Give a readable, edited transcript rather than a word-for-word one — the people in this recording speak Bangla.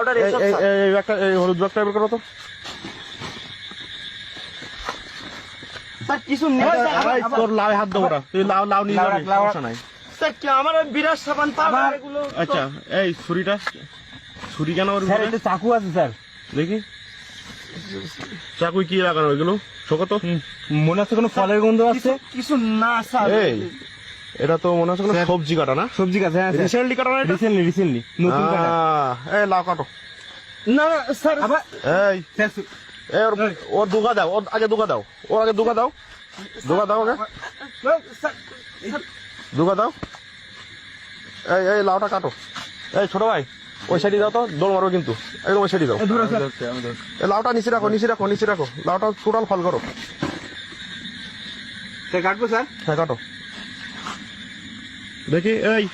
অর্ডার এসব স্যার। এই একটা এই হলুদ ব্যাগটা বের করো তো। স্যার কিছু নেই স্যার, এই, তোর লাউ হাত দেবো না, তুই লাউ নিয়ে যাবি, সমস্যা নাই। স্যার কি আমার ওই বিরাট সাবান পাউডার এগুলো তো- আচ্ছা এই ছুরি কেন ওর স্যার ভিতরে? এটা চাকু আছে স্যার। দেখি চাকুই কি লাগানো এগুলো, শোকো তো। মনে হচ্ছে কোনো ফলের গন্ধ আছে। কিছু না স্যার। এই এটা তো মনে হচ্ছে কোনো স্যার। সবজি কাটা না, সবজি গাছ, হ্যাঁ রিসেন্টলি কাটা না এটা? রিসেন্টলি নতুন কাটা। এই লাউ কাটো। না না স্যার, আবার এই স্যার এই ওর দুগা দাও, ওর আগে দুগা দাও, ওর আগে দুগা দাও, দুগা দাও ওকে, স্যার, দুগা দাও। এই লাউটা কাটো। এই ছোট ভাই ওই সাইডে দাও তো, দৌড় মারো কিন্তু, একদম ওই সাইডে দাও। ধরো স্যার। এই লাউটা নিচে রাখো, নিচে রাখো, লাউটা টোটাল ফল করো। স্যার কাটবো স্যার। হ্যাঁ কাটো। দেখি এই